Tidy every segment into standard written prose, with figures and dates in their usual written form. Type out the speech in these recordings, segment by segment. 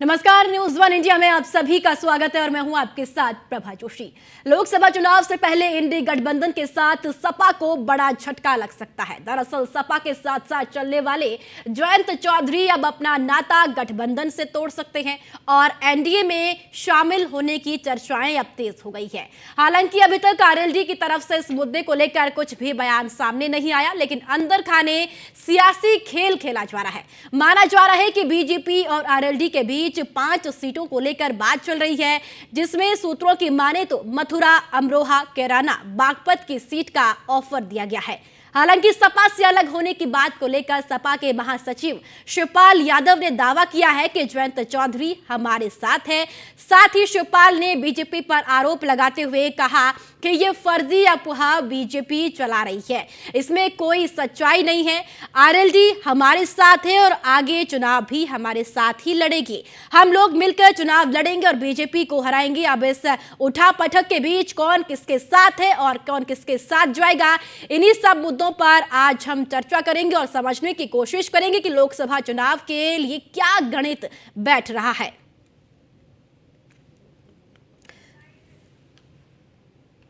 नमस्कार, news one India में आप सभी का स्वागत है और मैं हूं आपके साथ प्रभा जोशी। लोकसभा चुनाव से पहले इंडी गठबंधन के साथ सपा को बड़ा झटका लग सकता है। दरअसल सपा के साथ साथ चलने वाले जयंत चौधरी अब अपना नाता गठबंधन से तोड़ सकते हैं और एनडीए में शामिल होने की चर्चाएं अब तेज हो गई है। हालांकि अभी तक आरएलडी की तरफ से इस मुद्दे को लेकर कुछ भी बयान सामने नहीं आया, लेकिन अंदर खाने सियासी खेल खेला जा रहा है। माना जा रहा है कि बीजेपी और आरएलडी के बीच 5 सीटों को लेकर बात चल रही है, जिसमें सूत्रों की माने तो मथुरा, अमरोहा, कैराना, बागपत की सीट का ऑफर दिया गया है। हालांकि सपा से अलग होने की बात को लेकर सपा के महासचिव शिवपाल यादव ने दावा किया है कि जयंत चौधरी हमारे साथ है। साथ ही शिवपाल ने बीजेपी पर आरोप लगाते हुए कहा कि यह फर्जी अफवाह बीजेपी चला रही है, इसमें कोई सच्चाई नहीं है। आरएलडी हमारे साथ है और आगे चुनाव भी हमारे साथ ही लड़ेगी। हम लोग मिलकर चुनाव लड़ेंगे और बीजेपी को हराएंगे। अब इस उठापटक के बीच कौन किसके साथ है और कौन किसके साथ जाएगा, इन्हीं सब मुद्दों पर आज हम चर्चा करेंगे और समझने की कोशिश करेंगे कि लोकसभा चुनाव के लिए क्या गणित बैठ रहा है।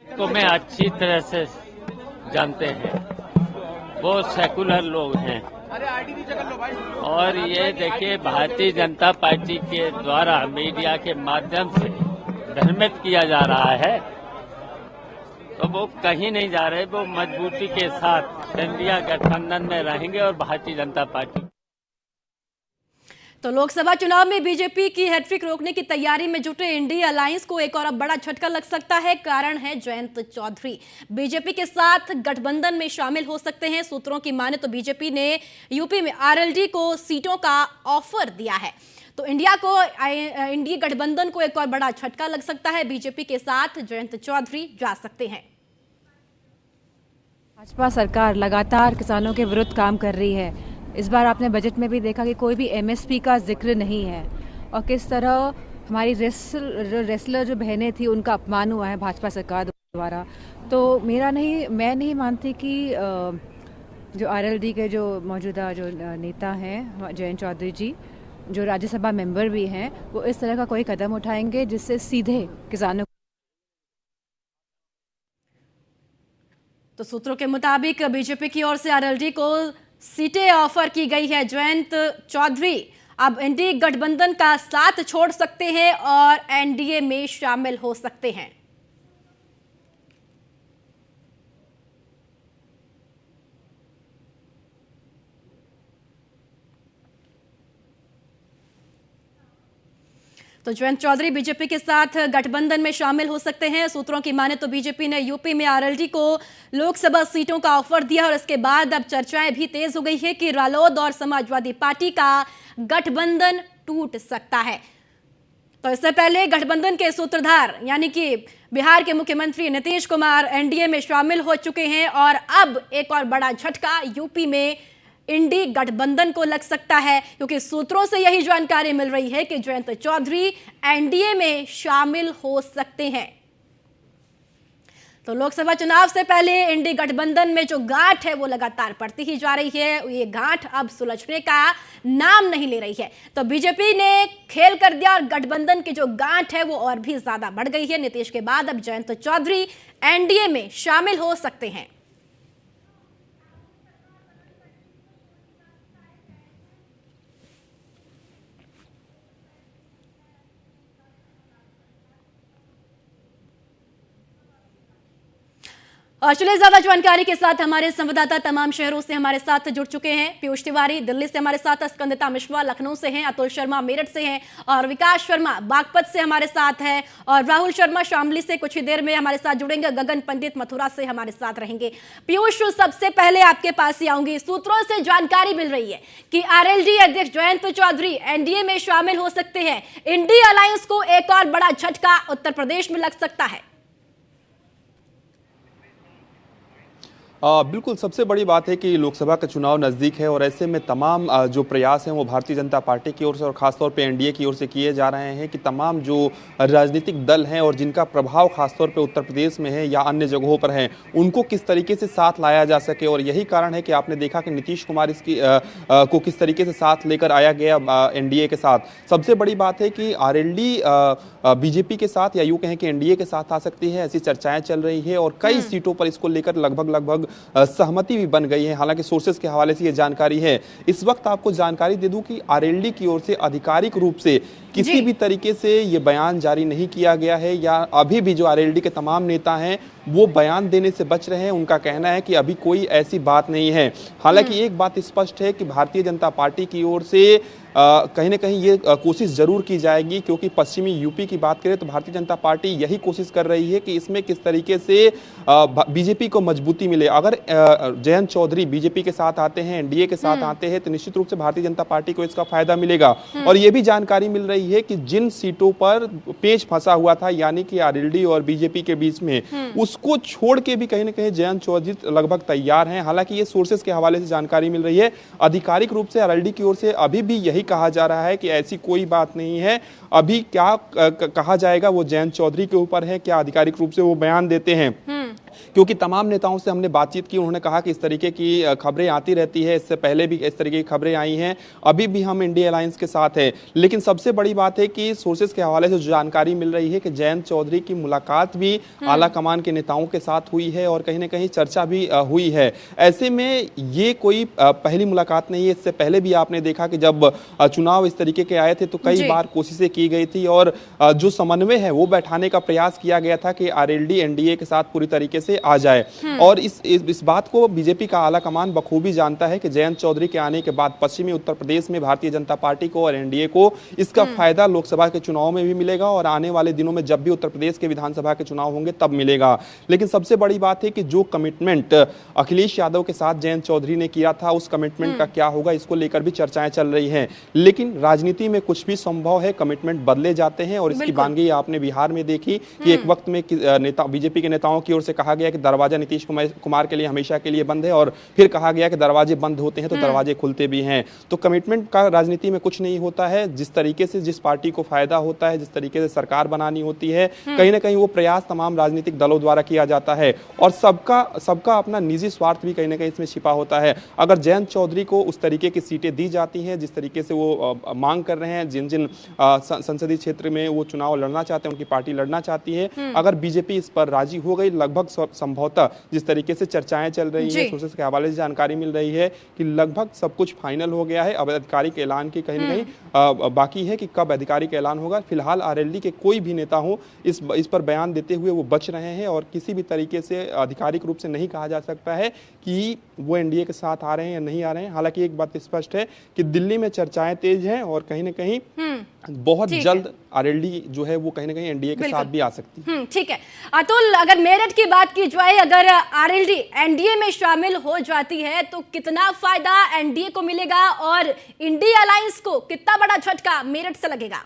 को मैं अच्छी तरह से जानते हैं, वो सेकुलर लोग हैं और ये देखिए भारतीय जनता पार्टी के द्वारा मीडिया के माध्यम से भ्रमित किया जा रहा है, तो वो कहीं नहीं जा रहे। वो मजबूती के साथ इंडिया गठबंधन में रहेंगे और भारतीय जनता पार्टी। तो लोकसभा चुनाव में बीजेपी की हैट्रिक रोकने की तैयारी में जुटे इंडिया अलायंस को एक और अब बड़ा झटका लग सकता है। कारण है जयंत चौधरी बीजेपी के साथ गठबंधन में शामिल हो सकते हैं। सूत्रों की माने तो बीजेपी ने यूपी में आरएलडी को सीटों का ऑफर दिया है, तो इंडिया गठबंधन को एक और बड़ा झटका लग सकता है। बीजेपी के साथ जयंत चौधरी जा सकते हैं। भाजपा सरकार लगातार किसानों के विरुद्ध काम कर रही है। इस बार आपने बजट में भी देखा कि कोई भी एमएसपी का जिक्र नहीं है और किस तरह हमारी रेसलर जो बहनें थी उनका अपमान हुआ है भाजपा सरकार द्वारा। तो मैं नहीं मानती कि जो आरएलडी के जो मौजूदा जो नेता हैं जयंत चौधरी जी, जो राज्यसभा मेंबर भी हैं, वो इस तरह का कोई कदम उठाएंगे जिससे सीधे किसानों। तो सूत्रों के मुताबिक बीजेपी की ओर से आरएलडी को सीटें ऑफर की गई है। जयंत चौधरी अब एनडीए गठबंधन का साथ छोड़ सकते हैं और एनडीए में शामिल हो सकते हैं। तो जयंत चौधरी बीजेपी के साथ गठबंधन में शामिल हो सकते हैं। सूत्रों की माने तो बीजेपी ने यूपी में आरएलडी को लोकसभा सीटों का ऑफर दिया और इसके बाद अब चर्चाएं भी तेज हो गई है कि रालोद और समाजवादी पार्टी का गठबंधन टूट सकता है। तो इससे पहले गठबंधन के सूत्रधार यानी कि बिहार के मुख्यमंत्री नीतीश कुमार एनडीए में शामिल हो चुके हैं और अब एक और बड़ा झटका यूपी में इंडी गठबंधन को लग सकता है, क्योंकि सूत्रों से यही जानकारी मिल रही है कि जयंत चौधरी एनडीए में शामिल हो सकते हैं। तो लोकसभा चुनाव से पहले इंडी गठबंधन में जो गांठ है वो लगातार बढ़ती ही जा रही है। ये गांठ अब सुलझने का नाम नहीं ले रही है। तो बीजेपी ने खेल कर दिया और गठबंधन की जो गांठ है वो और भी ज्यादा बढ़ गई है। नीतीश के बाद अब जयंत चौधरी एनडीए में शामिल हो सकते हैं। और चलिए ज्यादा जानकारी के साथ हमारे संवाददाता तमाम शहरों से हमारे साथ जुड़ चुके हैं। पीयूष तिवारी दिल्ली से हमारे साथ, स्कंदता मिश्रा लखनऊ से हैं, अतुल शर्मा मेरठ से हैं और विकास शर्मा बागपत से हमारे साथ है और राहुल शर्मा शामली से कुछ ही देर में हमारे साथ जुड़ेंगे। गगन पंडित मथुरा से हमारे साथ रहेंगे। पीयूष, सबसे पहले आपके पास ही आऊंगी। सूत्रों से जानकारी मिल रही है कि आरएलडी अध्यक्ष जयंत चौधरी एनडीए में शामिल हो सकते हैं। इंडिया अलायंस को एक और बड़ा झटका उत्तर प्रदेश में लग सकता है। बिल्कुल, सबसे बड़ी बात है कि लोकसभा का चुनाव नज़दीक है और ऐसे में तमाम जो प्रयास हैं वो भारतीय जनता पार्टी की ओर से और ख़ासतौर पे एनडीए की ओर से किए जा रहे हैं कि तमाम जो राजनीतिक दल हैं और जिनका प्रभाव ख़ासतौर पे उत्तर प्रदेश में है या अन्य जगहों पर है, उनको किस तरीके से साथ लाया जा सके। और यही कारण है कि आपने देखा कि नीतीश कुमार को किस तरीके से साथ लेकर आया गया एनडीए के साथ। सबसे बड़ी बात है कि आरएलडी बीजेपी के साथ या यूँ कहें कि एनडीए के साथ आ सकती है, ऐसी चर्चाएँ चल रही है और कई सीटों पर इसको लेकर लगभग सहमति भी बन गई है। हालांकि सोर्सेस के हवाले से ये जानकारी है। इस वक्त आपको जानकारी दे दूं कि आरएलडी की ओर से आधिकारिक रूप से किसी भी तरीके से ये बयान जारी नहीं किया गया है या अभी भी जो आरएलडी के तमाम नेता हैं वो बयान देने से बच रहे हैं। उनका कहना है कि अभी कोई ऐसी बात नहीं है। हालांकि एक बात स्पष्ट है कि भारतीय जनता पार्टी की ओर से कहीं ना कहीं ये कोशिश जरूर की जाएगी, क्योंकि पश्चिमी यूपी की बात करें तो भारतीय जनता पार्टी यही कोशिश कर रही है कि इसमें किस तरीके से बीजेपी को मजबूती मिले। अगर जयंत चौधरी बीजेपी के साथ आते हैं, एनडीए के साथ आते हैं, तो निश्चित रूप से भारतीय जनता पार्टी को इसका फायदा मिलेगा। और ये भी जानकारी मिल रही है कि जिन सीटों पर पेच फंसा हुआ था, यानी कि आरएलडी और बीजेपी के बीच में, उसको छोड़ के भी कहीं ना कहीं जयंत चौधरी लगभग तैयार हैं। हालांकि ये सोर्सेस के हवाले से जानकारी मिल रही है। आधिकारिक रूप से आरएलडी की ओर से अभी भी यही कहा जा रहा है कि ऐसी कोई बात नहीं है। अभी क्या कहा जाएगा वो जयंत चौधरी के ऊपर है, क्या आधिकारिक रूप से वो बयान देते हैं। क्योंकि तमाम नेताओं से हमने बातचीत की, उन्होंने कहा कि इस तरीके की खबरें आती रहती है, इससे पहले भी इस तरीके की खबरें आई हैं, अभी भी हम इंडिया अलायंस के साथ हैं। लेकिन सबसे बड़ी बात है कि सोर्सेस के हवाले से जो जानकारी मिल रही है कि जयंत चौधरी की मुलाकात भी आला कमान के नेताओं के साथ हुई है और कहीं ना कहीं चर्चा भी हुई है। ऐसे में ये कोई पहली मुलाकात नहीं है। इससे पहले भी आपने देखा कि जब चुनाव इस तरीके के आए थे तो कई बार कोशिशें की गई थी और जो समन्वय है वो बैठाने का प्रयास किया गया था कि आरएलडी एनडीए के साथ पूरी तरीके से आ जाए। और इस बात को बीजेपी का आला कमान बखूबी जानता है कि जयंत चौधरी के आने के बाद पश्चिमी उत्तर प्रदेश में भारतीय जनता पार्टी को और एनडीए को इसका फायदा लोकसभा के चुनाव में भी मिलेगा और आने वाले दिनों में जब भी उत्तर प्रदेश के विधानसभा के चुनाव होंगे तब मिलेगा। लेकिन सबसे बड़ी बात है कि जो कमिटमेंट अखिलेश यादव के साथ जयंत चौधरी ने किया था, उस कमिटमेंट का क्या होगा, इसको लेकर भी चर्चाएं चल रही हैं। लेकिन राजनीति में कुछ भी संभव है, कमिटमेंट बदले जाते हैं और इसकी बानगी आपने बिहार में देखी कि एक वक्त में नेता बीजेपी के नेताओं की ओर से कहा गया कि दरवाजा नीतीश कुमार के लिए हमेशा के लिए बंद है और फिर कहा गया कि दरवाजे बंद होते हैं तो दरवाजे खुलते भी हैं। तो कमिटमेंट का राजनीति में कुछ नहीं होता है। जिस तरीके से जिस पार्टी को फायदा होता है, जिस तरीके से सरकार बनानी होती है, कहीं ना कहीं वो प्रयास तमाम राजनीतिक दलों द्वारा किया जाता है और सबका अपना निजी स्वार्थ भी कहीं ना कहीं इसमें छिपा होता है। अगर जयंत चौधरी को उस तरीके की सीटें दी जाती हैं जिस तरीके से वो मांग कर रहे हैं, जिन संसदीय क्षेत्र में वो चुनाव लड़ना चाहते हैं, उनकी पार्टी लड़ना चाहती है, अगर बीजेपी इस पर राजी हो गई, लगभग संभवतः जिस तरीके से चर्चाएं चल रही हैं, सोर्सेस के हवाले से जानकारी मिल रही है कि लगभग सब कुछ फाइनल हो गया है। अब आधिकारिक ऐलान की कहीं ना कहीं बाकी है कि कब आधिकारिक ऐलान होगा। फिलहाल आरएलडी के कोई भी नेता हो इस पर बयान देते हुए वो बच रहे हैं और किसी भी तरीके से आधिकारिक रूप से नहीं कहा जा सकता है कि वो एनडीए के साथ आ रहे हैं या नहीं आ रहे हैं। हालांकि एक बात स्पष्ट है कि दिल्ली में चर्चाएं तेज हैं और कहीं ना कहीं बहुत जल्द आरएलडी जो है वो कहीं ना कहीं एनडीए के साथ भी आ सकती है। ठीक है अतुल, अगर मेरठ की बात की जाए, अगर आरएलडी एनडीए में शामिल हो जाती है तो कितना फायदा एनडीए को मिलेगा और इंडिया अलायंस को कितना बड़ा झटका मेरठ से लगेगा?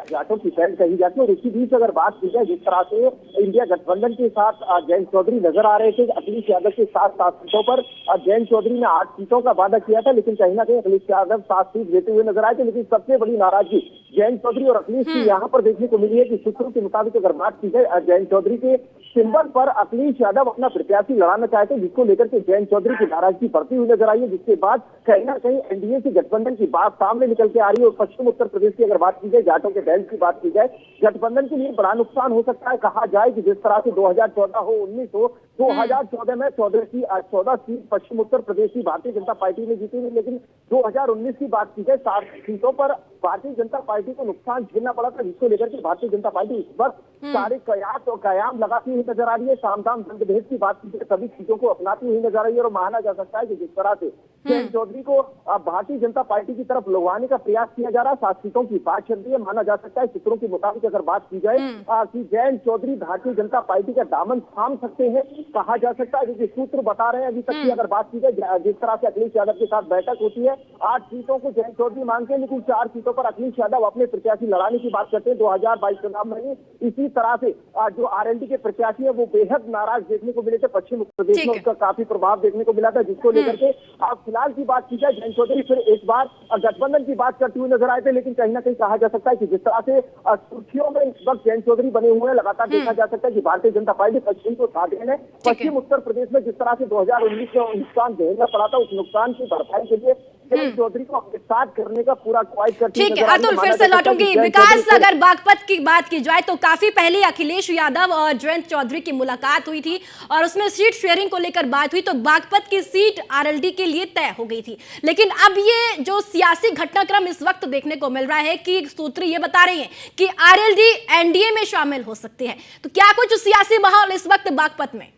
जाटों की पहल कही जाती है और इसी बीच अगर बात की जाए जिस तरह से इंडिया गठबंधन के साथ जयंत चौधरी नजर आ रहे थे, अखिलेश यादव के 7 सीटों पर जयंत चौधरी ने 8 सीटों का वादा किया था, लेकिन कहीं ना कहीं अखिलेश यादव 7 सीट देते हुए नजर आए थे। लेकिन सबसे बड़ी नाराजगी जयंत चौधरी और अखिलेश की यहाँ पर देखने को मिली है कि सूत्रों के मुताबिक अगर बात की जाए, जयंत चौधरी के सिंबल पर अखिलेश यादव अपना प्रत्याशी लड़ाना चाहते हैं, जिसको लेकर के जयंत चौधरी की नाराजगी बढ़ती हुई नजर आई है, जिसके बाद कहीं ना कहीं एनडीए के गठबंधन की बात सामने निकल के आ रही है। और पश्चिम उत्तर प्रदेश की अगर बात की जाए, जाटों के बैल की बात की जाए, गठबंधन के लिए बड़ा नुकसान हो सकता है। कहा जाए कि जिस तरह से 2014 हो 19 हो, 2014 में 14 सीट पश्चिम उत्तर प्रदेश की भारतीय जनता पार्टी ने जीती, लेकिन 2019 की बात की जाए 7 सीटों पर भारतीय जनता पार्टी को नुकसान झेलना पड़ा था, जिसको लेकर के भारतीय जनता पार्टी इस वक्त सारे कयास और कयाम लगाती हुई नजर आ रही है। सामधाम दंडभेद की बात की जाए, सभी चीजों को अपनाती हुई नजर आ रही है और माना जा सकता है कि जिस तरह से जयंत चौधरी को भारतीय जनता पार्टी की तरफ लगवाने का प्रयास किया जा रहा है, 7 सीटों की बात चल रही है। माना जा सकता है सूत्रों के मुताबिक अगर बात की जाए कि जयंत चौधरी भारतीय जनता पार्टी का दामन थाम सकते हैं, कहा जा सकता है, क्योंकि सूत्र बता रहे हैं अभी तक की अगर बात की जाए, जिस तरह से अखिलेश यादव के साथ बैठक होती है, 8 सीटों को जयंत चौधरी मांगते हैं, लेकिन 4 सीटों सीटों पर अखिलेश यादव अपने प्रत्याशी लड़ाने की बात करते हैं 2022 चुनाव में ही। इसी तरह से जो आरएलडी के प्रत्याशी है वो बेहद नाराज देखने को मिले थे। पश्चिम उत्तर प्रदेश में उसका काफी प्रभाव देखने को मिला था, जिसको लेकर के अब फिलहाल की बात की जाए, जयंत चौधरी फिर एक बार गठबंधन की बात करते हुए नजर आए थे। लेकिन कहीं ना कहीं कहा जा सकता है कि जिस तरह से सुर्खियों में इस वक्त जयंत चौधरी बने हुए हैं, लगातार देखा जा सकता है कि भारतीय जनता पार्टी पश्चिम को साथ देने पश्चिम उत्तर प्रदेश में जिस तरह से 2019 में नुकसान झेलना पड़ा था, उस नुकसान की भरपाई के लिए जयंत चौधरी को अपने साथ करने का पूरा क्वाइट करती है। ठीक है अतुल, फिर से लौटूंगी। विकास, अगर बागपत की बात की जाए तो काफी पहले अखिलेश यादव और जयंत चौधरी की मुलाकात हुई थी और उसमें सीट शेयरिंग को लेकर बात हुई, तो बागपत की सीट आरएलडी के लिए तय हो गई थी। लेकिन अब ये जो सियासी घटनाक्रम इस वक्त देखने को मिल रहा है कि सूत्र ये बता रहे हैं कि आरएलडी एनडीए में शामिल हो सकते हैं, तो क्या कुछ सियासी माहौल इस वक्त बागपत में?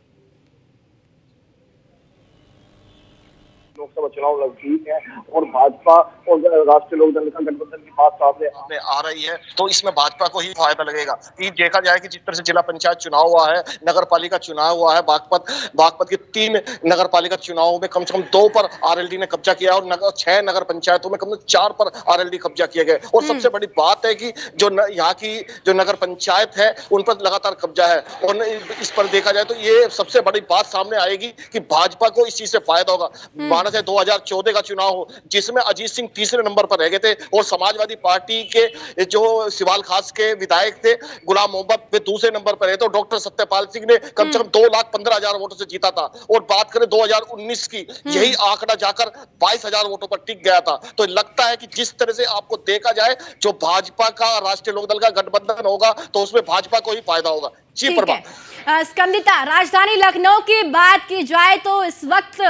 लोकसभा चुनाव नजदीक है और भाजपा और राष्ट्रीय लोकदल का गठबंधन की बात सामने आ रही है, तो इसमें भाजपा को ही फायदा लगेगा। कि देखा जाए कि जिस तरह से जिला पंचायत चुनाव हुआ है, नगर पालिका चुनाव हुआ है, बागपत के 3 नगर पालिका चुनावों में कम से कम 2 पर आरएलडी ने कब्जा किया और 6 नगर पंचायतों में कम से कम 4 पर आरएलडी कब्जा किए गए। और सबसे बड़ी बात है कि जो यहाँ की जो नगर पंचायत है उन पर लगातार कब्जा है। और इस पर देखा जाए तो ये सबसे बड़ी बात सामने आएगी कि भाजपा को इस चीज से फायदा होगा। माना जाए 2014 का चुनाव हो जिसमें अजीत सिंह तीसरे नंबर पर रह गए थे और समाजवादी पार्टी के जो सिवाल खास के विधायक थे गुलाम मोहम्मद वे दूसरे नंबर पर रहे, तो डॉक्टर सत्यपाल सिंह ने कम से कम 2,15,000 वोटों से जीता था। और बात करें 2019 की, यही आंकड़ा जाकर 22,000 वोटों पर टिक गया था। तो लगता है कि जिस तरह से आपको देखा जाए जो भाजपा का राष्ट्रीय लोकदल का गठबंधन होगा तो उसमें भाजपा को ही फायदा होगा। जी प्रभा। स्कंदिता, राजधानी लखनऊ की बात की जाए तो इस वक्त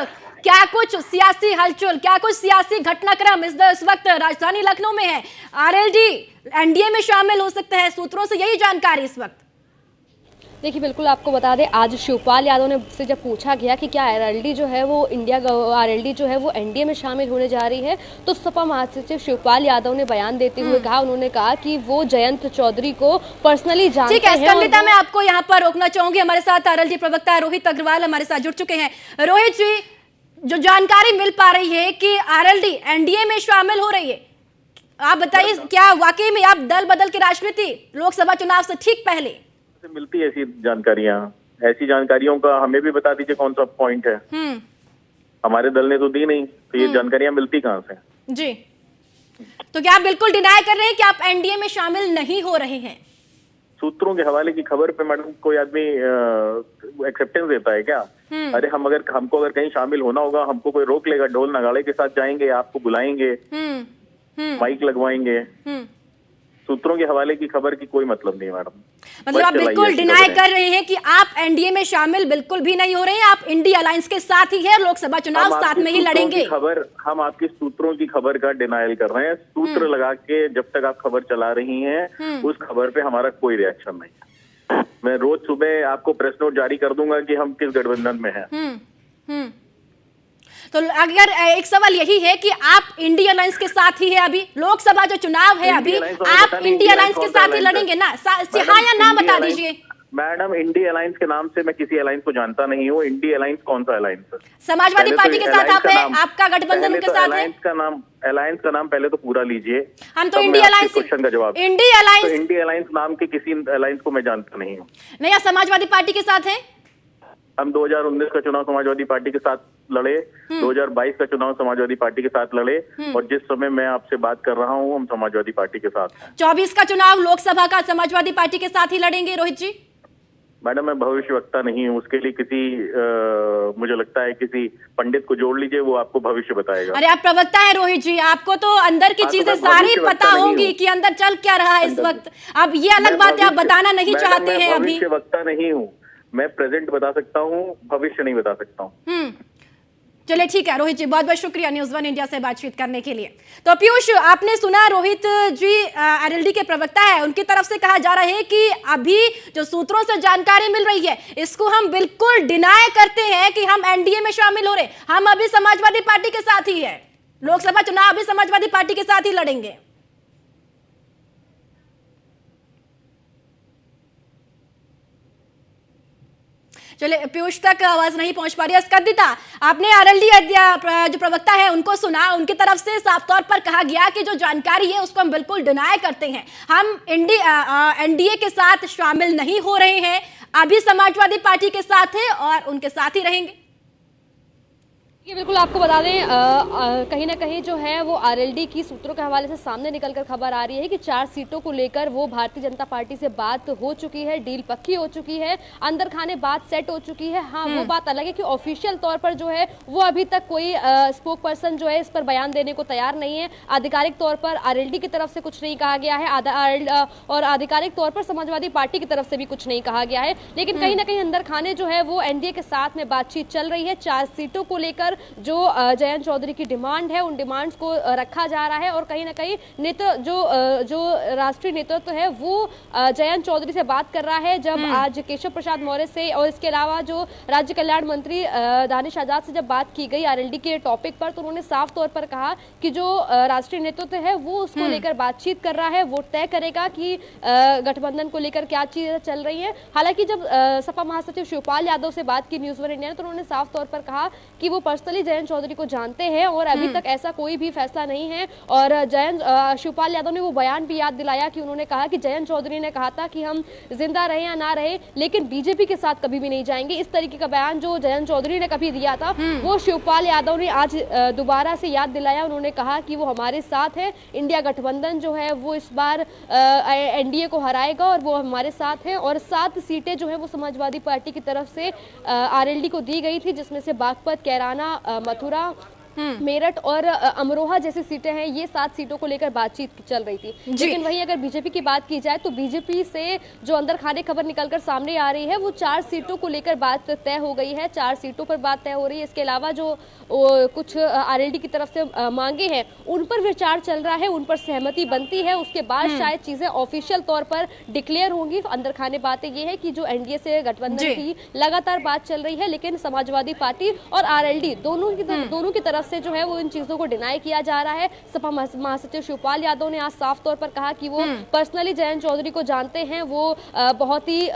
क्या कुछ सियासी हलचल, क्या कुछ सियासी घटनाक्रम इस वक्त राजधानी लखनऊ में है? आरएलडी एनडीए में शामिल हो सकते हैं, सूत्रों से यही जानकारी इस वक्त। देखिए बिल्कुल आपको बता दें, आज शिवपाल यादव ने से जब पूछा गया कि क्या आरएलडी जो है वो आरएलडी जो है वो एनडीए में शामिल होने जा रही है, तो सपा महासचिव शिवपाल यादव ने बयान देते हुए कहा, उन्होंने कहा कि वो जयंत चौधरी को पर्सनली जानते हैं। ठीक है स्कंदिता, मैं आपको यहाँ पर रोकना चाहूंगी। हमारे साथ आरएलडी प्रवक्ता रोहित अग्रवाल हमारे साथ जुड़ चुके हैं। रोहित जी, जो जानकारी मिल पा रही है कि आरएलडी एनडीए में शामिल हो रही है, आप बताइए क्या वाकई में आप दल बदल की राजनीति लोकसभा चुनाव से ठीक पहले मिलती है ऐसी जानकारियां? ऐसी जानकारियों का हमें भी बता दीजिए कौन सा पॉइंट है। हमारे दल ने तो दी नहीं, तो ये जानकारियां मिलती कहां से? जी, तो क्या आप बिल्कुल डिनाई कर रहे हैं कि आप एनडीए में शामिल नहीं हो रहे हैं? सूत्रों के हवाले की खबर पे मैडम कोई आदमी एक्सेप्टेंस देता है क्या? अरे हमको अगर कहीं शामिल होना होगा, हमको कोई रोक लेगा, ढोल नगाड़े के साथ जाएंगे, आपको बुलाएंगे, माइक लगवाएंगे। सूत्रों के हवाले की खबर की कोई मतलब नहीं मैडम। मतलब आप बिल्कुल डिनाई कर रहे हैं कि आप एनडीए में शामिल बिल्कुल भी नहीं हो रहे हैं, आप इंडिया अलायंस के साथ ही है, लोकसभा चुनाव साथ में ही लड़ेंगे। हम आपकी सूत्रों की खबर का डिनायल कर रहे हैं। सूत्र लगा के जब तक आप खबर चला रही हैं उस खबर पे हमारा कोई रिएक्शन नहीं है। मैं रोज सुबह आपको प्रेस नोट जारी कर दूंगा कि हम किस गठबंधन में हैं। तो अगर एक सवाल यही है कि आप इंडिया अलायंस के साथ ही है, अभी लोकसभा जो चुनाव है अभी आप इंडिया अलायंस के साथ ही लड़ेंगे ना? हाँ या ना बता दीजिए। मैडम इंडिया अलायंस के नाम से मैं किसी अलायंस को जानता नहीं हूँ। इंडिया अलायंस कौन सा अलायंस है? समाजवादी पार्टी के साथ आप है, आपका गठबंधन उनके साथ है। अलायंस का नाम पहले तो पूरा लीजिए। हम तो इंडिया अलायंस क्वेश्चन का जवाब इंडिया अलायंस नाम के किसी अलायंस को मैं जानता नहीं हूँ। नहीं, आप समाजवादी पार्टी के साथ है? हम 2019 का चुनाव समाजवादी पार्टी के साथ लड़े, 2022 का चुनाव समाजवादी पार्टी के साथ लड़े और जिस समय मैं आपसे बात कर रहा हूं हम समाजवादी पार्टी के साथ हैं। 24 का चुनाव लोकसभा का समाजवादी पार्टी के साथ ही लड़ेंगे रोहित जी? मैडम मैं भविष्यवक्ता नहीं हूं, उसके लिए मुझे लगता है किसी पंडित को जोड़ लीजिए, वो आपको भविष्य बताएगा। अरे आप प्रवक्ता है रोहित जी, आपको तो अंदर की चीजें सारी पता होंगी कि अंदर चल क्या रहा है इस वक्त। अब ये अलग बात है, आप बताना नहीं चाहते हैं अभी। भविष्यवक्ता नहीं हूँ मैं, प्रेजेंट बता सकता हूँ, भविष्य नहीं बता सकता हूँ। चलिए ठीक है रोहित जी, बहुत बहुत शुक्रिया न्यूज़ 1 इंडिया से बातचीत करने के लिए। तो पीयूष, आपने सुना रोहित जी आरएलडी के प्रवक्ता है, उनकी तरफ से कहा जा रहा है कि अभी जो सूत्रों से जानकारी मिल रही है इसको हम बिल्कुल डिनाई करते हैं कि हम एनडीए में शामिल हो रहे, हम अभी समाजवादी पार्टी के साथ ही है, लोकसभा चुनाव अभी समाजवादी पार्टी के साथ ही लड़ेंगे। चलिए, पीयूष तक आवाज नहीं पहुंच पा रही है। स्कंदिता, आपने आरएलडी जो प्रवक्ता है उनको सुना, उनकी तरफ से साफ तौर पर कहा गया कि जो जानकारी है उसको हम बिल्कुल डिनाई करते हैं, हम एनडीए के साथ शामिल नहीं हो रहे हैं, अभी समाजवादी पार्टी के साथ है और उनके साथ ही रहेंगे। ये बिल्कुल आपको बता दें, कहीं ना कहीं जो है वो आरएलडी की सूत्रों के हवाले से सामने निकलकर खबर आ रही है कि 4 सीटों को लेकर वो भारतीय जनता पार्टी से बात हो चुकी है, डील पक्की हो चुकी है, अंदर खाने बात सेट हो चुकी है। हाँ, वो बात अलग है कि ऑफिशियल तौर पर जो है वो अभी तक कोई स्पोक पर्सन जो है इस पर बयान देने को तैयार नहीं है। आधिकारिक तौर पर आरएलडी की तरफ से कुछ नहीं कहा गया है और आधिकारिक तौर पर समाजवादी पार्टी की तरफ से भी कुछ नहीं कहा गया है, लेकिन कहीं ना कहीं अंदर खाने जो है वो एनडीए के साथ में बातचीत चल रही है। 4 सीटों को लेकर जो जयंत चौधरी की डिमांड है, उन डिमांड्स को रखा जा रहा है और कहीं ना कहीं जो राष्ट्रीय नेतृत्व है वो जयंत चौधरी से बात कर रहा है। जब आज केशव प्रसाद मौर्य से और इसके अलावा जो राज्य कल्याण मंत्री दानिश आजाद से जब बात की गई आरएलडी के टॉपिक पर, तो उन्होंने साफ तौर पर कहा कि जो राष्ट्रीय नेतृत्व है वो उसको लेकर बातचीत कर रहा है, वो तय करेगा कि गठबंधन को लेकर क्या चीजें चल रही है। हालांकि जब सपा महासचिव शिवपाल यादव से बात की न्यूज़ 1 इंडिया ने, तो उन्होंने साफ तौर पर कहा कि वो पर्सनली जयंत चौधरी को जानते हैं और अभी तक ऐसा कोई भी फैसला नहीं है। और शिवपाल यादव ने वो बयान भी याद दिलाया कि उन्होंने कहा कि जयंत चौधरी ने कहा था कि हम जिंदा रहे या ना रहे लेकिन बीजेपी के साथ कभी भी नहीं जाएंगे। इस तरीके का बयान जो जयंत चौधरी ने कभी दिया था वो शिवपाल यादव ने आज दोबारा से याद दिलाया। उन्होंने कहा कि वो हमारे साथ है, इंडिया गठबंधन जो है वो इस बार एनडीए को हराएगा और वो हमारे साथ है। और 7 सीटें जो है वो समाजवादी पार्टी की तरफ से आरएलडी को दी गई थी, जिसमें से बागपत, कैराना, मथुरा, मेरठ और अमरोहा जैसी सीटें हैं। ये 7 सीटों को लेकर बातचीत चल रही थी। लेकिन वहीं अगर बीजेपी की बात की जाए तो बीजेपी से जो अंदर खाने खबर निकलकर सामने आ रही है वो 4 सीटों को लेकर बात तय हो गई है, 4 सीटों पर बात तय हो रही है। इसके अलावा जो कुछ आरएलडी की तरफ से मांगे हैं उन पर विचार चल रहा है, उन पर सहमति बनती है, उसके बाद शायद चीजें ऑफिशियल तौर पर डिक्लेयर होंगी। अंदर खाने बातें ये है कि जो एनडीए से गठबंधन की लगातार बात चल रही है, लेकिन समाजवादी पार्टी और आरएलडी दोनों की तरफ से जो है वो इन चीजों को डिनाई किया जा रहा है। सपा महासचिव शिवपाल यादव ने आज साफ तौर पर कहा कि वो पर्सनली जयंत चौधरी को जानते हैं, वो बहुत ही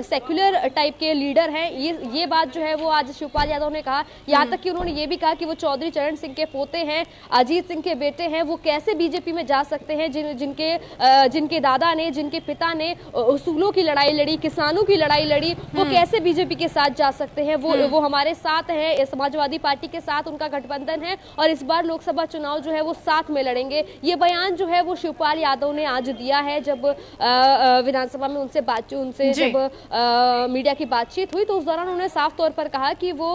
सेक्युलर टाइप के लीडर हैं। ये बात जो है वो आज शिवपाल यादव ने कहा। यहाँ तक कि उन्होंने ये भी कहा कि वो चौधरी चरण सिंह के पोते हैं, अजीत सिंह के बेटे हैं, वो कैसे बीजेपी में जा सकते हैं जिनके दादा ने, जिनके पिता ने उसूलों की लड़ाई लड़ी, किसानों की लड़ाई लड़ी, वो कैसे बीजेपी के साथ जा सकते हैं। वो हमारे साथ है, समाजवादी पार्टी के साथ उनका गठबंधन है और इस बार लोकसभा चुनाव जो है वो साथ में लड़ेंगे। ये बयान जो है वो शिवपाल यादव ने आज दिया है जब विधानसभा में उनसे जब मीडिया की बातचीत हुई, तो उस दौरान उन्होंने साफ तौर पर कहा कि वो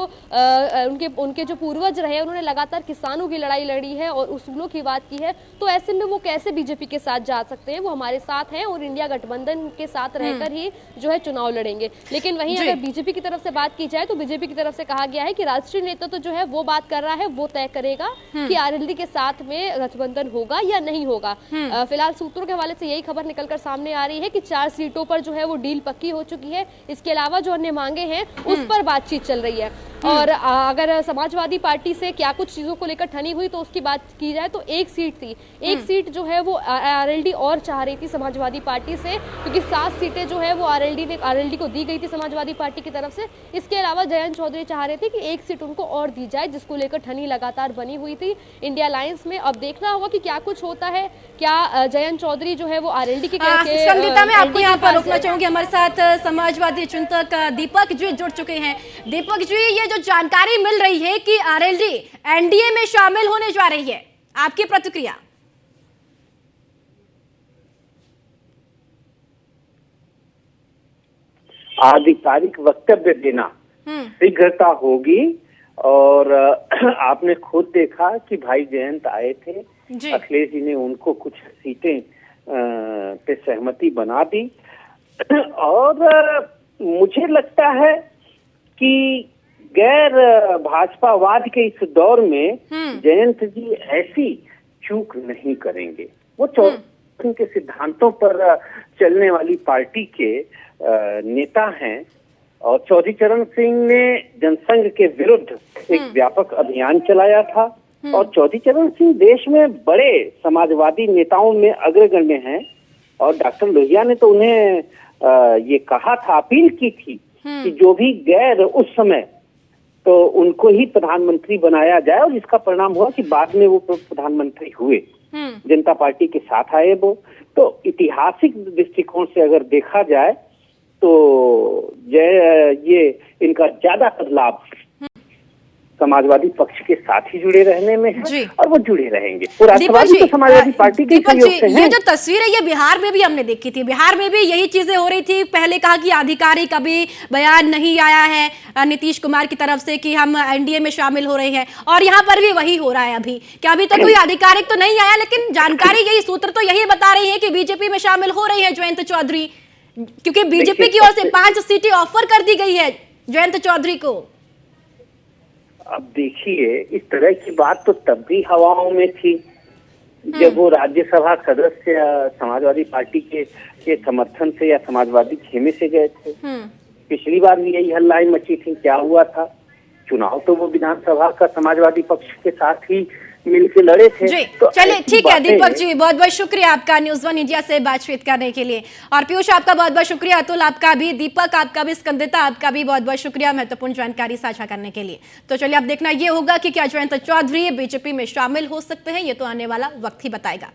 उनके जो पूर्वज रहे उन्होंने लगातार किसानों की लड़ाई लड़ी है और उसूलों की बात की है, तो ऐसे में वो कैसे बीजेपी के साथ जा सकते हैं। वो हमारे साथ हैं और इंडिया गठबंधन के साथ रहकर ही जो है चुनाव लड़ेंगे। लेकिन वहीं अगर बीजेपी की तरफ से बात की जाए तो बीजेपी की तरफ से कहा गया है कि राष्ट्रीय नेतृत्व जो है वो बात कर रहा है, वो तय करेगा कि आरएलडी के साथ में गठबंधन होगा या नहीं होगा। फिलहाल सूत्रों के हवाले से यही खबर निकलकर सामने आ रही है कि 4 सीटों पर जो है वो डील पक्की हो चुकी है। इसके अलावा जो अन्य मांगे हैं उस पर बातचीत चल रही है। और अगर समाजवादी पार्टी से क्या कुछ चीजों को लेकर ठनी हुई तो उसकी बात की जाए तो एक सीट थी, एक सीट जो है वो आरएलडी और चाह रही थी समाजवादी पार्टी से, क्योंकि 7 सीटें जो है वो आरएलडी को दी गई थी समाजवादी पार्टी की तरफ से। इसके अलावा जयंत चौधरी चाह रहे थे कि एक सीट उनको और दी जाए, जिसको लेकर ठनी लगातार बनी हुई थी इंडिया अलायंस में। अब देखना होगा कि क्या कुछ होता है, क्या जयंत चौधरी जो है वो आरएलडी के संगीता, मैं आपको यहाँ पर रोकना चाहूंगी। हमारे साथ समाजवादी चिंतक दीपक जी जुड़ चुके हैं। दीपक जी, ये जो जानकारी मिल रही है कि आरएलडी एनडीए में शामिल होने जा रही है, आपकी प्रतिक्रिया? आधिकारिक वक्तव्य देना शीघ्रता होगी और आपने खुद देखा कि भाई जयंत आए थे, अखिलेश जी ने उनको कुछ सीटें पे सहमति बना दी और मुझे लगता है कि गैर भाजपावाद के इस दौर में जयंत जी ऐसी चूक नहीं करेंगे। वो चौधरी के सिद्धांतों पर चलने वाली पार्टी के नेता हैं और चौधरी चरण सिंह ने जनसंघ के विरुद्ध एक व्यापक अभियान चलाया था और चौधरी चरण सिंह देश में बड़े समाजवादी नेताओं में अग्रगण्य हैं और डॉक्टर लोहिया ने तो उन्हें ये कहा था, अपील की थी कि जो भी गैर उस समय तो उनको ही प्रधानमंत्री बनाया जाए, और जिसका परिणाम हुआ कि बाद में वो प्रधानमंत्री हुए, जनता पार्टी के साथ आए वो। तो ऐतिहासिक दृष्टिकोण से अगर देखा जाए तो ये इनका ज्यादातर लाभ समाजवादी पक्ष के साथ ही जुड़े रहने में है, और वो जुड़े रहेंगे। और राष्ट्रवादी तो समाजवादी पार्टी के सहयोग से है। ये जो तस्वीर है ये बिहार में भी हमने देखी थी, बिहार में भी यही चीजें हो रही थी। पहले कहा कि आधिकारिक अभी बयान नहीं आया है नीतीश कुमार की तरफ से कि हम एनडीए में शामिल हो रहे हैं, और यहाँ पर भी वही हो रहा है अभी कि अभी तक कोई आधिकारिक तो नहीं आया, लेकिन जानकारी यही, सूत्र तो यही बता रही है कि बीजेपी में शामिल हो रही है जयंत चौधरी, क्योंकि बीजेपी की ओर से 5 सीटें ऑफर कर दी गई है जयंत चौधरी को। अब देखिए, इस तरह की बात तो तब भी हवाओं में थी जब वो राज्यसभा सदस्य समाजवादी पार्टी के समर्थन से या समाजवादी खेमे से गए थे। पिछली बार भी यही हल्लाई मची थी। क्या हुआ था? चुनाव तो वो विधानसभा का समाजवादी पक्ष के साथ ही मिलकर लड़े थे। जी, तो चलिए ठीक है दीपक जी, बहुत बहुत शुक्रिया आपका न्यूज़ 1 इंडिया से बातचीत करने के लिए, और पीयूष आपका बहुत बहुत शुक्रिया, अतुल आपका भी, दीपक आपका भी, स्कंदिता आपका भी बहुत बहुत शुक्रिया महत्वपूर्ण जानकारी साझा करने के लिए। तो चलिए अब देखना ये होगा कि क्या जयंत चौधरी बीजेपी में शामिल हो सकते हैं, ये तो आने वाला वक्त ही बताएगा।